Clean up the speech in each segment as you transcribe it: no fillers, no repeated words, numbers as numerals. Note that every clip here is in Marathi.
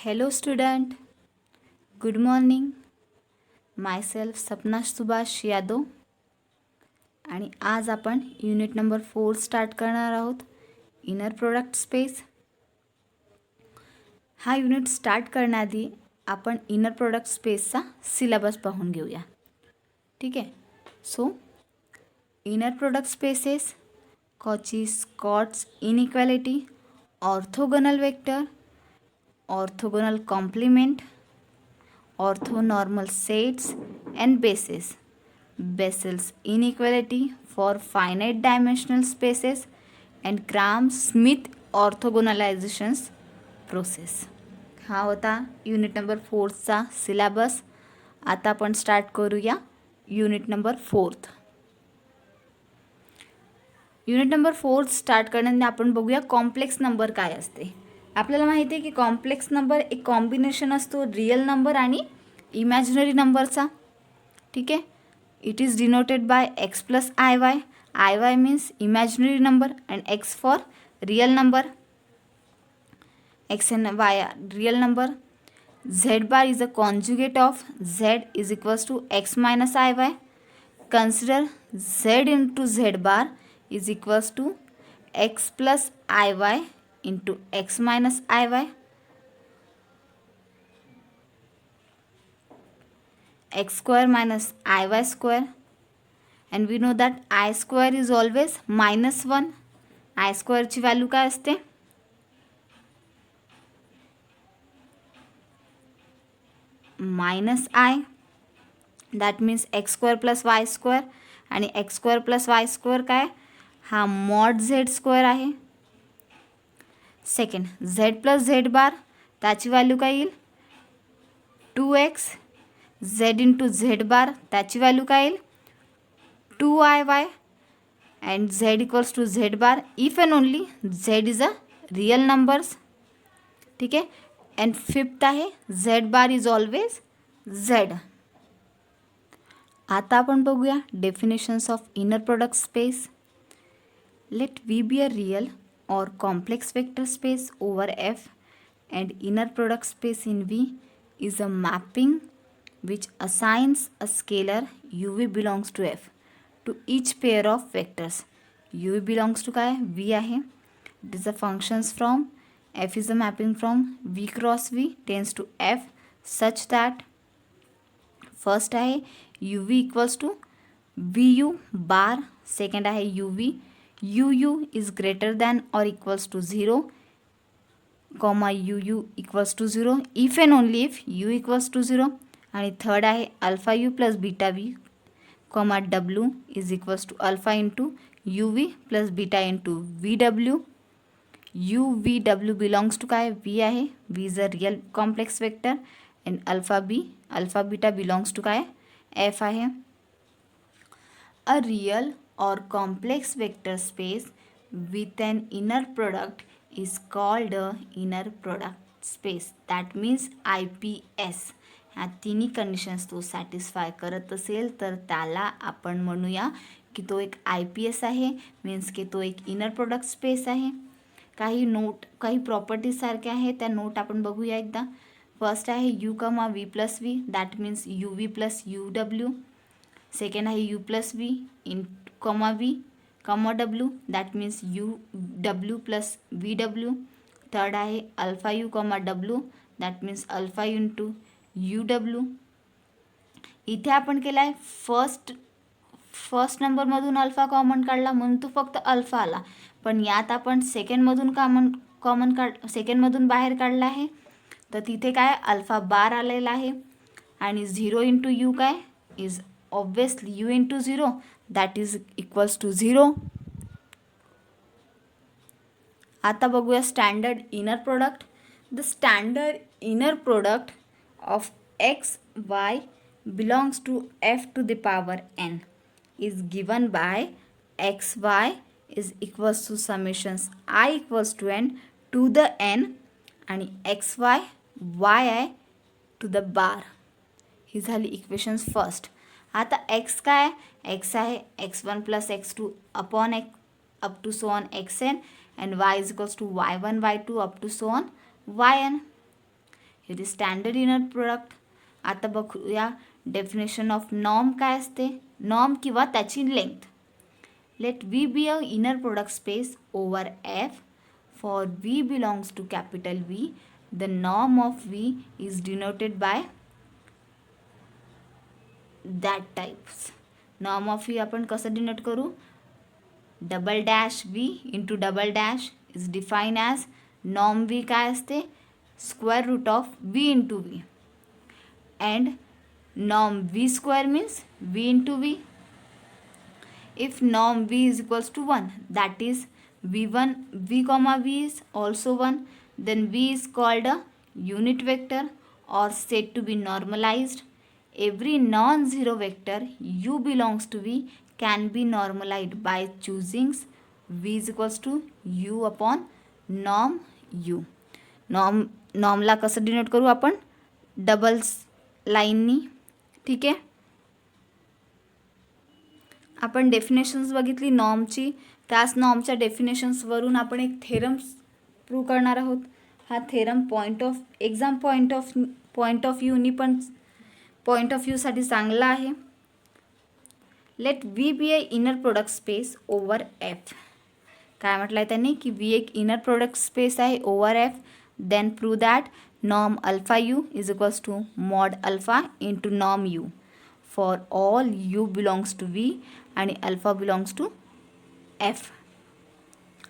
Hello student, good morning. Myself Sapna Subhash Yadav आणि आज आपण युनिट नंबर 4 स्टार्ट करणार आहोत. Inner product space. हा युनिट स्टार्ट करण्याआधी आपण इनर प्रोडक्ट स्पेसचा सिलेबस पाहून घेऊया. ठीक आहे. So inner product spaces, Cauchy Schwarz inequality, orthogonal vector, orthogonal complement, orthonormal sets and bases, Bessel's inequality for finite dimensional spaces and Gram-Smith orthogonalizations process. हा होता युनिट नंबर 4चा सिलेबस. आता आपण स्टार्ट करूया unit number 4. Unit number 4 start करण्याने आपण बघूया कॉम्प्लेक्स नंबर काय असते. आपल्याला माहिती आहे की कॉम्प्लेक्स नंबर एक कॉम्बिनेशन असतो रियल नंबर आणि इमॅजिनरी नंबरचा. ठीक आहे. It is denoted by X plus I Y. I Y means imaginary number and X for real number. X and Y real number. Z bar is a conjugate of Z is equals to X minus I Y. Consider Z into Z bar is equals to x plus iy into x minus iy. X square minus iy square, and we know that I square is always minus 1. I square ची व्हॅल्यू काय असते? minus I. that means x square plus y square, आणि x square plus y square काय? हा मॉड झेड स्क्वेअर आहे. Second Z plus Z bar, त्याची व्हॅल्यू काय येईल? 2x. झेड इंटू झेड बार, त्याची व्हॅल्यू काय येईल? 2iy. And Z equals to Z bar if and only Z is a real numbers. ठीक आहे. अँड फिफ्थ आहे Z bar is always Z. आता आपण बघूया definitions of inner product space. Let V be a real or complex vector space over F, and inner product space in V is a mapping which assigns a scalar UV belongs to F to each pair of vectors. UV belongs to काय? V आहे. It is a functions from F is a mapping from V cross V tends to F such that first आहे UV equals to VU bar. second आहे UV UU is greater than or equals to 0, comma UU equals to 0 if and only if U equals to 0. आणि थर्ड आहे alpha U plus beta V, comma W is equals to alpha into UV plus beta into VW. UVW belongs to काय? V आहे. V is a real complex vector and alpha beta belongs to काय? F आहे. A real or complex vector space with an inner product is called a inner product space. That means IPS. ह्या तिन्ही कंडिशन्स तो सॅटिस्फाय करत असेल तर त्याला आपण म्हणूया की तो एक IPS आहे. मीन्स की तो एक इनर प्रोडक्ट स्पेस आहे. काही प्रॉपर्टीज सारख्या आहेत, त्या नोट आपण बघूया एकदा. फर्स्ट आहे U comma V plus V, that means UV plus UW. Second आहे U plus V in comma V comma W, that means UW plus VW. Third आहे alpha U comma W, that means alpha into UW. इथे आपण केला आहे फर्स्ट नंबरमधून अल्फा कॉमन काढला म्हणून तो फक्त अल्फा आला. पण यात आपण सेकंडमधून बाहेर काढला आहे तर तिथे काय अल्फा बार आलेला आहे. आणि 0 इंटू यू काय is obviously U into 0, that is equals to 0. आता बघूया standard inner product. The standard inner product of x y belongs to F to the power N is given by x y is equals to summations I equals to N to the N आणि x y y I to the bar. ही झाली इक्वेशन्स फर्स्ट. आता एक्स काय? एक्स आहे x1 plus x2 upon up to so on xn, and y is equals to y1 y2 up to so on yn. हे दी स्टँडर्ड इनर प्रोडक्ट. आता बघूया डेफिनेशन ऑफ नॉर्म काय असते. नॉर्म किंवा त्याची length. Let V be a inner product space over F. For V belongs to capital V, the norm of V is denoted by that types. Norm of V आपण कसं डिनोट करू. Double dash V into double dash is define as norm V काय असते. Square root of V into V. And norm V square means V into V. If norm V is equals to 1, that is V1 V comma V is also 1, then V is called a unit vector or said to be normalized. Every non-zero vector U belongs to V can be normalized by choosing V is equals to U upon norm U. नॉर्मला कसं डिनोट करू आपण. डबल्स लाईननी. ठीक आहे. आपण डेफिनेशन्स बघितली नॉर्मची. त्याच नॉर्मच्या डेफिनेशन्सवरून आपण एक थेरम प्रूव्ह करणार आहोत. हा थेरम एक्झाम पॉईंट ऑफ व्ह्यूनी पण पॉईंट ऑफ व्ह्यूसाठी चांगला आहे. Let V be a inner product space over F. काय म्हटलं आहे त्यांनी की V एक इनर प्रोडक्ट स्पेस आहे over F. Then prove that norm alpha U is equals to mod alpha into norm U for all U belongs to V आणि अल्फा बिलॉंग्स टू F.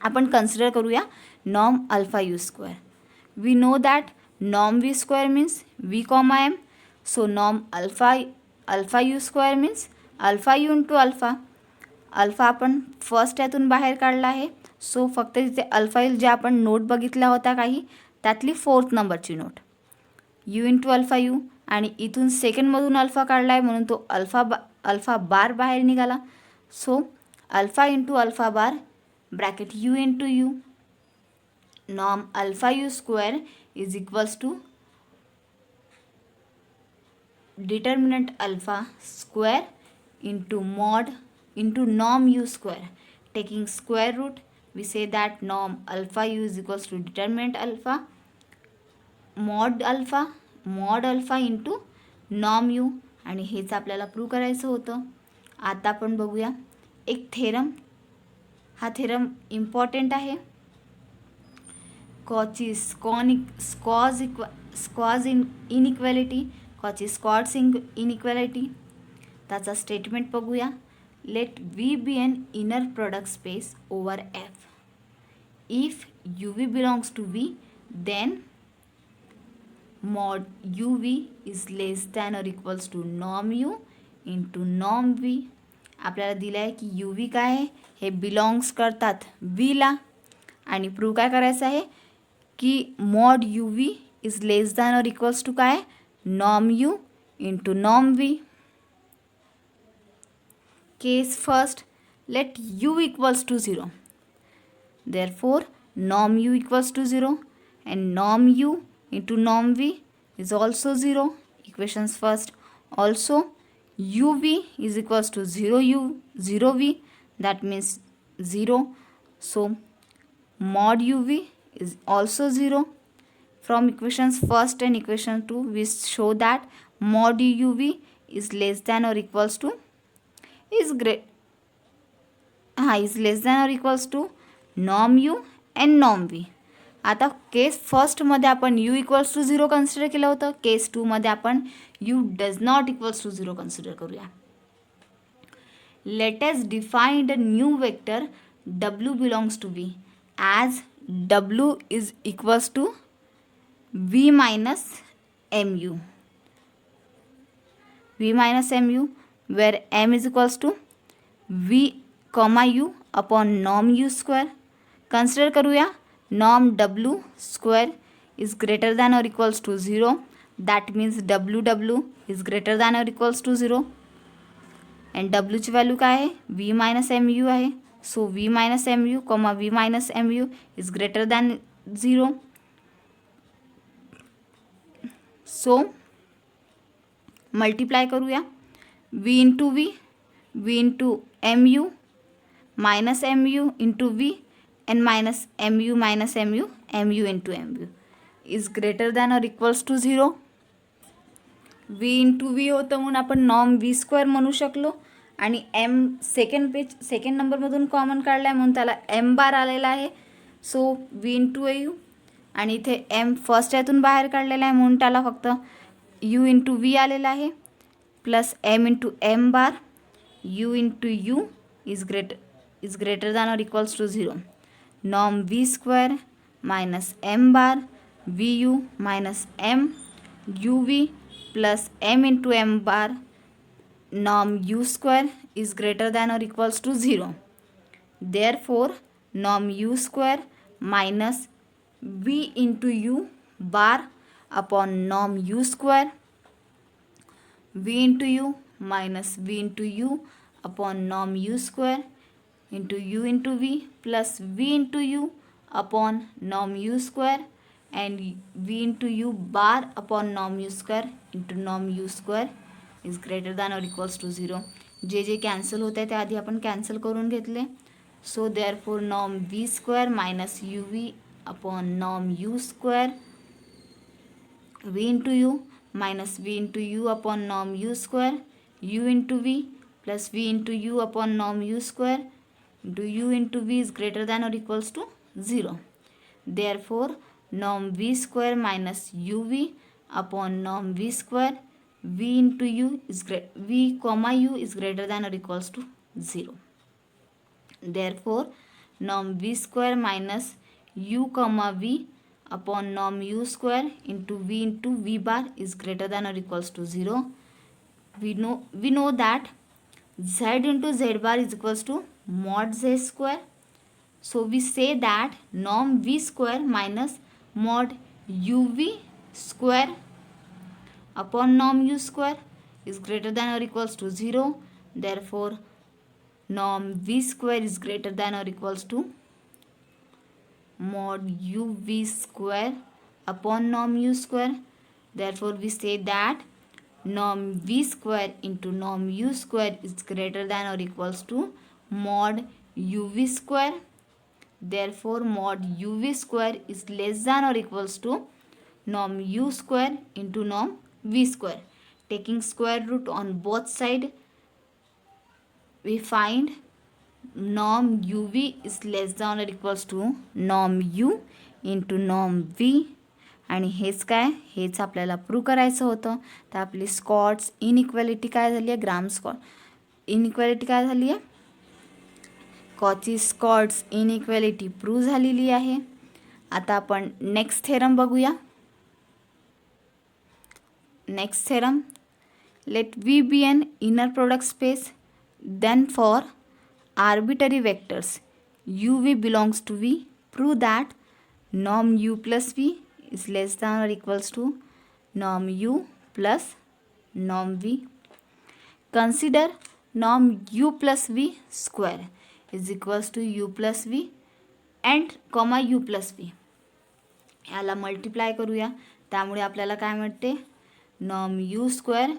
आपण कन्सिडर करूया norm alpha U square. We know that norm V square means V comma M. So norm alpha U square means alpha U into alpha. Alpha आपण फर्स्ट यातून बाहेर काढला आहे. सो फक्त तिथे अल्फा येईल. जे आपण नोट बघितल्या होत्या काही त्यातली 4th नंबरची note U into alpha U. आणि इथून सेकंडमधून अल्फा काढला आहे म्हणून तो अल्फा बार बाहेर निघाला. So alpha into alpha bar bracket U into U. Norm alpha U square is equals to determinant alpha square into mod into norm U square. Taking square root we say that norm alpha U is equals to determinant alpha mod alpha into norm U. आणि हेच आपल्याला प्रूव्ह करायचं होतं. आता आपण बघूया एक थेरम. हा थेरम इम्पॉर्टंट आहे. कॉची स्क्वॉज इनइक्वॅलिटी त्याचा स्टेटमेंट बघूया. Let V be an inner product space over F. If UV belongs to V then mod UV is less than or equals to norm U into norm V. आपल्याला दिलं आहे की UV काय आहे हे बिलॉंग्स करतात Vला. आणि प्रूव्ह काय करायचं आहे की mod UV is less than और इक्वल्स टू काय norm U into norm V. Case first. Let U equals to 0. Therefore norm U equals to 0 and norm U into norm V is also 0. Equations first. Also UV is equals to 0 V, that means 0. So mod UV is also 0. From equations first and equation 2 we show that mod UV is less than or equals to is less than or equals to norm U and norm V. आता केस फर्स्टमध्ये आपण U इक्वल्स टू 0 कन्सिडर केलं होतं. केस 2मध्ये आपण U does not equals to 0 consider करूया. Let us define a new vector W belongs to V as W is equals to V minus MU. V minus MU where M is equals to V comma U upon norm U square. Consider करूया norm W square is greater than or equals to 0. That means W is greater than or equals to 0. And W ची व्हॅल्यू काय आहे V मायनस MU आहे. So V minus MU comma V minus MU is greater than 0. So multiply करूया V into V into MU minus MU into V and minus MU into MU. Is greater than or equals to 0. v into V होतं म्हणून आपण नॉर्म व्ही स्क्वेअर म्हणू शकलो. आणि एम सेकंड नंबरमधून कॉमन काढला आहे म्हणून त्याला एम बार आलेला आहे. So V into you. आणि इथे एम फर्स्ट यातून बाहेर काढलेला आहे म्हणून त्याला फक्त यू इंटू व्ही आलेला आहे. Plus M into M bar U into U is greater than or equals to 0. Norm V square minus M bar V U minus M U V plus M into M bar norm u square is greater than or equals to 0. Therefore, norm u square minus v into u bar upon norm u square v into u minus v into u upon norm u square into u into v plus v into u upon norm u square and v into u bar upon norm u square into norm u square is greater than or equals to 0. जे कॅन्सल होत आहे त्याआधी आपण कॅन्सल करून घेतले. So therefore norm V square minus U V upon norm U square V into U minus V into U upon norm U square U into V plus V into U upon norm U square into U into V is greater than or equals to 0. Therefore norm V square minus U V upon norm V square v into u is v comma u is greater than or equals to 0. Therefore, norm v square minus u comma v upon norm u square into v bar is greater than or equals to 0. We know that z into z bar is equals to mod z square. So we say that norm v square minus mod uv square upon norm u square is greater than or equals to 0. Therefore, norm v square is greater than or equals to mod uv square upon norm u square. Therefore, we say that norm v square into norm u square is greater than or equals to mod uv square. Therefore, mod uv square is less than or equals to norm u square into norm v square. Taking square root on both sides, we find norm uv is less than or equals to norm u into norm v. आणि हेच काय, हेच आपल्याला प्रूव्ह करायचं होतं. तर आपली स्कॉट्स इनइक्वॅलिटी काय झाली आहे, ग्राम स्कॉट इनइक्वॅलिटी काय झाली आहे, कॉची स्कॉट्स इनइक्वॅलिटी प्रूव्ह झालेली आहे. आता आपण नेक्स्ट थेरम बघूया. Next theorem, let V be an inner product space, then for arbitrary vectors uv belongs to V, prove that norm u plus v is less than or equals to norm u plus norm v. Consider norm u plus v square is equals to u plus v and comma u plus v. याला मल्टिप्लाय करूया. त्यामुळे आपल्याला काय मिळते, norm u square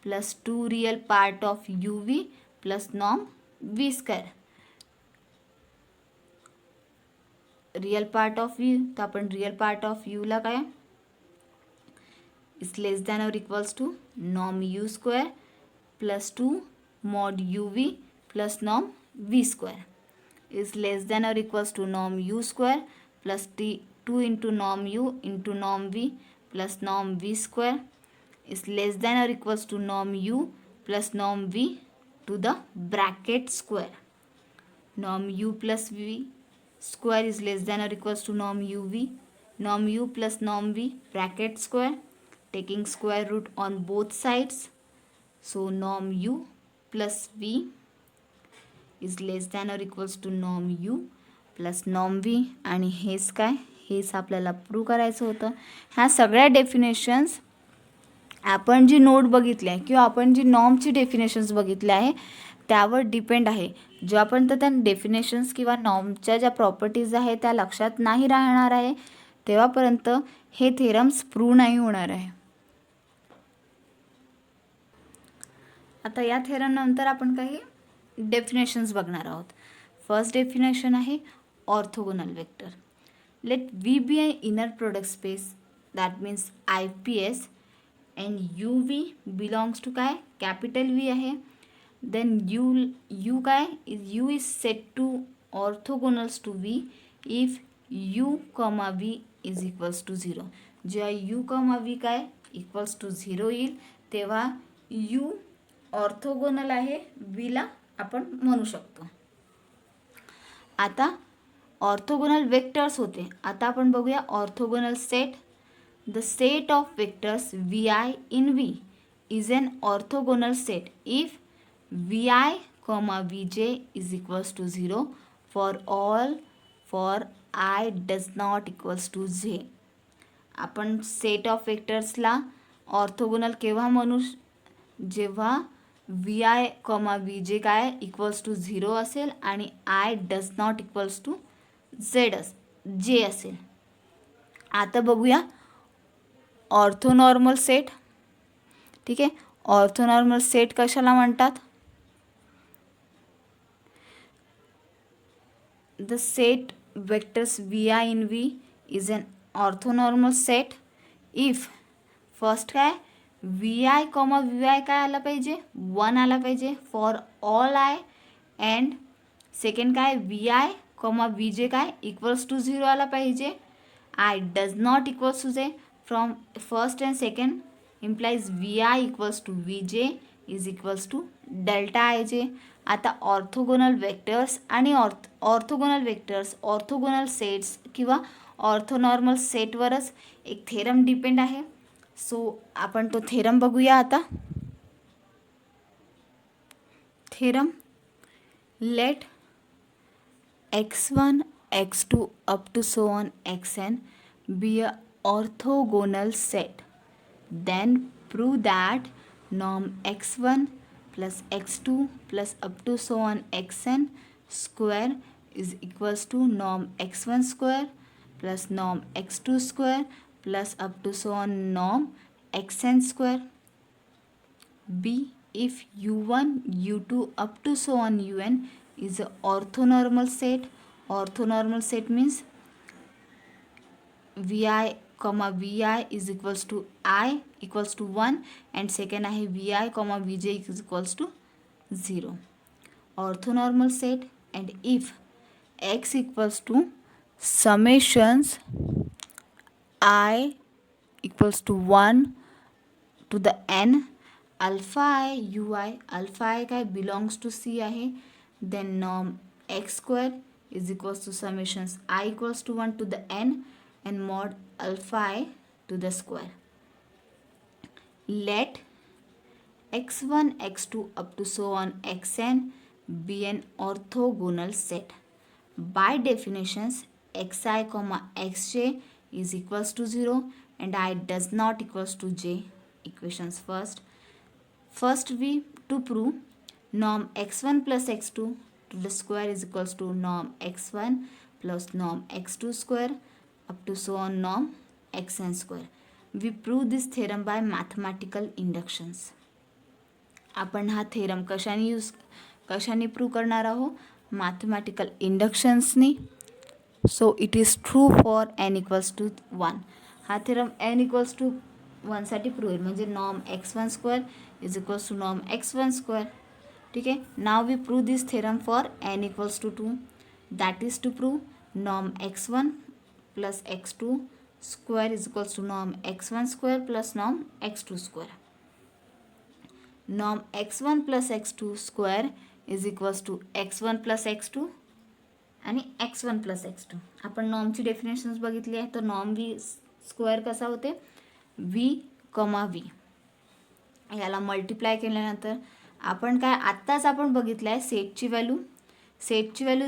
plus 2 real part of uv plus norm v square. Real part of u, तर आपण रियल पार्ट ऑफ u ला काय इज लेस दॅन और equals to norm u square plus 2 mod uv plus norm v square is less than और equals to norm u square plus 2 into norm u into norm v plus norm v square is less than or equals to norm u plus norm v to the bracket square. Norm u plus v square is less than or equals to norm uv, norm u plus norm v bracket square, taking square root on both sides. So norm u plus v is less than or equals to norm u plus norm v. आणि हेच काय, हेच आपल्याला प्रूव्ह करायचं होतं. ह्या सगळ्या डेफिनेशन्स आपण जी नोट बघितली आहे किंवा आपण जी नॉर्मची डेफिनेशन्स बघितले आहे त्यावर डिपेंड आहे. जेव्हापर्यंत त्या डेफिनेशन्स किंवा नॉर्मच्या ज्या प्रॉपर्टीज आहे त्या लक्षात नाही राहणार आहे तेव्हापर्यंत हे थेरम्स प्रूव्ह नाही होणार आहे. आता या थेरमनंतर आपण काही डेफिनेशन्स बघणार आहोत. फर्स्ट डेफिनेशन आहे orthogonal vector. Let V be a inner product space that means IPS and UV belongs to काय कॅपिटल V आहे. देन U काय U is said to orthogonals to V if U, V is equals to 0. जेव्हा U, V काय इक्वल्स टू 0 येईल तेव्हा U ऑर्थोगोनल आहे Vला आपण म्हणू शकतो. आता ऑर्थोगोनल वेक्टर्स होते. आता आपण बघूया orthogonal set. The set of vectors VI in V is an orthogonal set if VI, VJ is equals to 0 for I does not equals to J. आपण सेट ऑफ वेक्टर्सला ऑर्थोगोनल केव्हा म्हणू जेव्हा VI, VJ काय इक्वल्स टू 0 असेल आणि I does not equals to J असेल. आता बघूया ऑर्थोनॉर्मल सेट. ठीक आहे, ऑर्थोनॉर्मल सेट कशाला म्हणतात. The set vectors VI in V is an orthonormal set if first काय VI, VI काय आला पाहिजे 1 आला पाहिजे for all I. And second काय VI, VJ काय इक्वल्स टू 0 आला पाहिजे. I does not equals to J from first and second implies VI equals to VJ is equals to delta IJ. आता ऑर्थोगोनल वेक्टर्स आणि ऑर्थोगोनल सेट्स किंवा ऑर्थोनॉर्मल सेटवरच एक थेरम डिपेंड आहे. सो आपण तो थेरम बघूया आता. Theorem let x1, x2 up to so on xn be a orthogonal set. Then prove that norm x1 plus x2 plus up to so on xn square is equals to norm x1 square plus norm x2 square plus up to so on norm xn square. B, if u1, u2 up to so on un is a orthonormal set. Orthonormal set means VI, VI is equals to I equals to 1 and second आहे VI, VJ is equals to 0. Orthonormal set. And if x equals to summations I equals to 1 to the n alpha I ui, alpha I काय belongs to C आहे. then norm x square is equals to summations I equals to 1 to the n and mod alpha I to the square. Let x1, x2 up to so on xn be an orthogonal set. By definitions xi, xj is equals to 0 and I does not equals to j. Equations first we to prove norm x1 plus x2 to the square is equals to norm x1 plus norm x2 square up to so on norm xn square. We prove this theorem by mathematical inductions. आपण हा थेरम कशाने प्रूव्ह करणार आहोत मॅथमॅटिकल इंडक्शन्सनी. So it is true for n equals to 1. हा थेरम n इक्वल्स टू 1 साठी प्रूव्ह होईल म्हणजे norm x1 square is equals to norm x1 square. ठीक आहे, now we prove this theorem for n equals to 2. That is to prove norm x1 plus x2 square is equals to norm x1 square plus norm x2 square. Norm x1 plus x2 square is equals to x1 plus x2 आणि x1 प्लस x2. आपण नॉर्मची डेफिनेशन्स बघितली आहे. तर नॉर्म व्ही स्क्वेअर कसा होते v, v याला मल्टिप्लाय केल्यानंतर आपण काय आत्ताच आपण बघितलं आहे सेटची व्हॅल्यू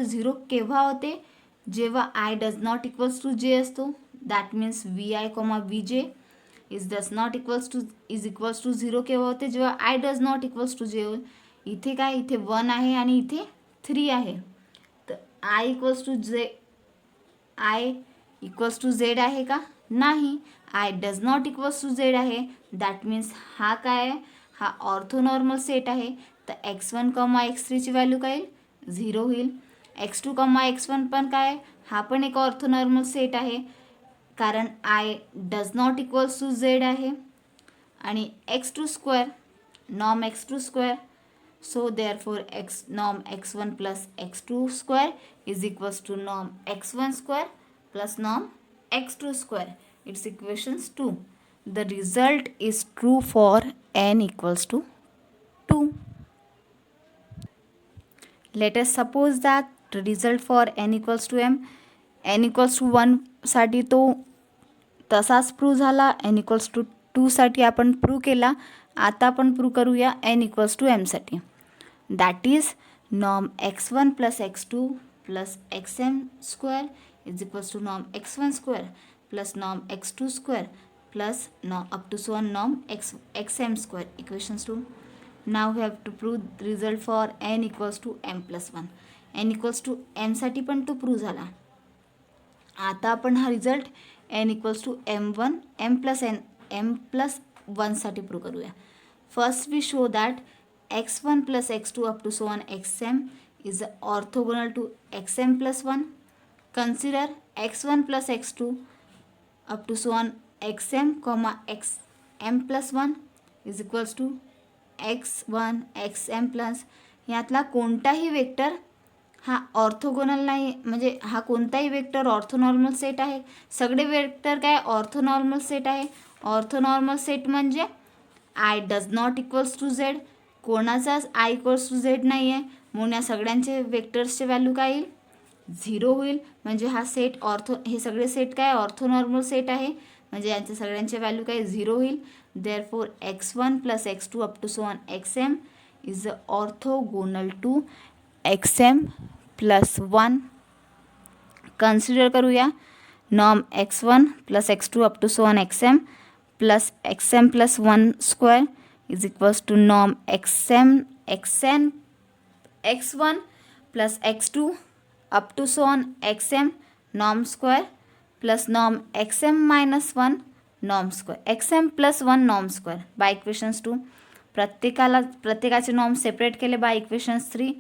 0 केव्हा होते जेव्हा i does not equals to j असतो. That means vi, vj is does not equals to 0 केव्हा होते जेव्हा i does not equals to j होईल. इथे काय इथे 1 आहे आणि इथे 3 आहे. तर i इक्वल्स टू z आहे का नाही. i does not equals to z आहे. दॅट मीन्स हा काय आहे हा ऑर्थोनॉर्मल सेट आहे. तर x1, x3 ची व्हॅल्यू काय येईल 0 होईल. x2, x1 पण काय हा पण एक ऑर्थोनॉर्मल सेट आहे. कारण I does not equals to Z आहे आणि x2 norm x2 so therefore norm x1 plus x2 is equals to norm x1 plus norm x2. It's equations 2. The result is true for n equals to 2. Let us suppose that the result for n equals to n equals to 1 साठी तो तसाच प्रूव्ह झाला, n equals to 2 साठी आपण प्रूव्ह केला. आता आपण प्रूव्ह करूया n equals to m साठी. That is norm x1 plus x2 plus xm² is equals to norm x1² plus norm x2² plus up to so on norm xm². Equations 2. Now we have to prove the result for n equals to m plus 1. n equals to m साठी पण तो प्रूव्ह झाला. आता आपण हा result n equals to m plus 1 साठी प्रूव्ह करूया. First we show that x1 plus x2 up to so on xm is orthogonal to xm plus 1. Consider x1 plus x2 up to so on xm comma xm plus 1 is equals to x1 xm plus यातला कोणताही वेक्टर हा ऑर्थोगोनल नाही, म्हणजे हा कोणताही वेक्टर ऑर्थोनॉर्मल सेट आहे. सगळे वेक्टर काय ऑर्थोनॉर्मल सेट आहे. ऑर्थोनॉर्मल सेट म्हणजे I does not equals to Z, कोणाचाच आय इक्वल्स टू झेड नाही आहे, म्हणून या सगळ्यांचे वेक्टर्सचे व्हॅल्यू काय येईल 0 होईल. म्हणजे हा सेट हे सगळे सेट काय ऑर्थोनॉर्मल सेट आहे, म्हणजे यांचे सगळ्यांचे व्हॅल्यू काय 0 होईल. Therefore x1 plus x2 up to so on xm is orthogonal to xm plus 1. Consider करूया norm x1 plus x2 up to so on xm plus 1 square is equals to norm x1 plus x2 up to so on xm norm square plus norm xm minus 1 norm square xm plus 1 norm square by equations 2. प्रत्येकाचे नॉर्म सेपरेट केले by equations 3.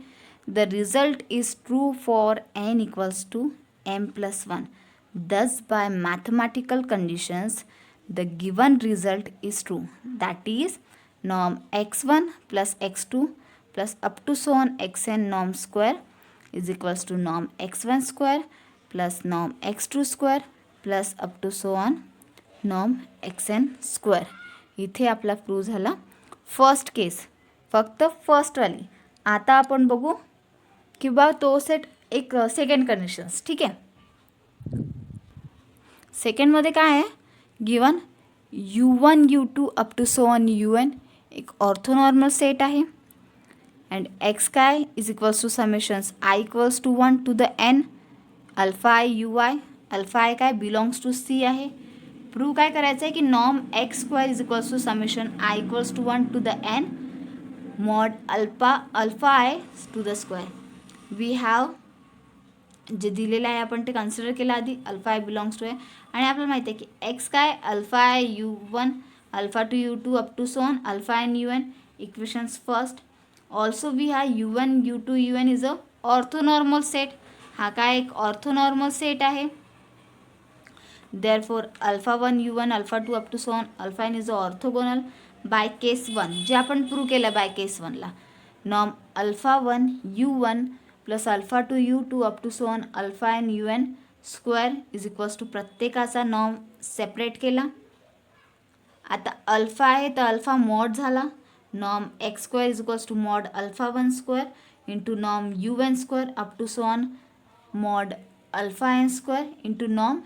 The result is true for n equals to m plus 1. Thus by mathematical conditions the given result is true, that is norm x1 plus x2 plus up to so on xn norm square is equals to norm x1² plus norm x2² plus up to so on norm xn². इथे आपला प्रूव्ह झाला फर्स्ट केस, फक्त फर्स्टवाली. आता आपण बघू किंवा तो सेट एक सेकंड कंडिशन्स. ठीक आहे, सेकंडमध्ये काय आहे given u1 u2 up to so on un एक ऑर्थोनॉर्मल सेट आहे. and x काय is equals to summations I equals to 1 to the n alpha i ui. Alpha i काय बिलॉंग्स टू c आहे. प्रूव्ह काय करायचं आहे की norm x square is equals to summation I equals to 1 to the n mod alpha i to the square. We have जे दिलेलं आहे आपण ते कन्सिडर केलं आधी. अल्फा i बिलॉंग्स टू आहे आणि आपल्याला माहिती आहे की x काय alpha i u1 alpha two u2 up to so on alpha n un. Equations first. Also we हा u1 u2 un is a orthonormal set. हा काय एक ऑर्थोनॉर्मल सेट आहे. Therefore alpha 1 u1 alpha 2 up to so on alpha n is a orthogonal by case 1 जे आपण प्रूव्ह केलं बाय केस 1ला. Norm alpha 1 u1 plus alpha 2 u2 up to so on alpha n un square is equals to प्रत्येकाचा नॉर्म सेपरेट केला. आता अल्फा आहे तर अल्फा मॉड झाला. Norm x square is equals to mod alpha 1 square into norm un square up to so on mod alpha n square into norm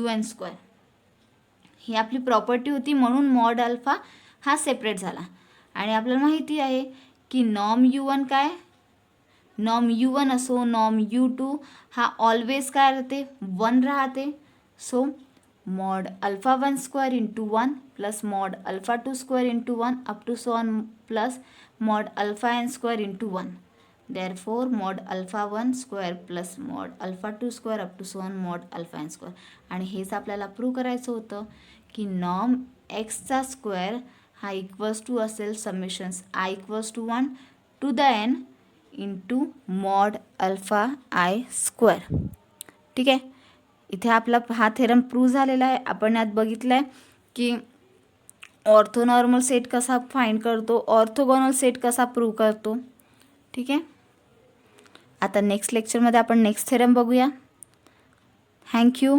un square. ही आपली प्रॉपर्टी होती म्हणून मॉड अल्फा हा सेपरेट झाला. आणि आपल्याला माहिती आहे की नॉर्म u1 काय नॉर्म u1 असो नॉर्म u2 हा ऑलवेज काय राहते 1 राहते. So mod alpha 1 square into 1 plus mod alpha 2 square into 1 up to so on plus mod alpha n square into 1. Therefore mod alpha 1 square plus mod alpha 2 square up to so on mod alpha n square. आणि हेच आपल्याला प्रूव्ह करायचं होतं की नॉर्म एक्सचा स्क्वेअर हा इक्वल्स टू असेल summations I equals to 1 to the n into mod alpha I square. ठीक आहे, इथे आपला हा थेरम प्रूव्ह झालेला आहे. आपण यात बघितलं आहे की ऑर्थोनॉर्मल सेट कसा फाइंड करतो, ऑर्थोगोनल सेट कसा प्रूव्ह करतो. ठीक आहे. आता नेक्स्ट लेक्चरमध्ये आपण नेक्स्ट थेरम बघूया. थँक्यू.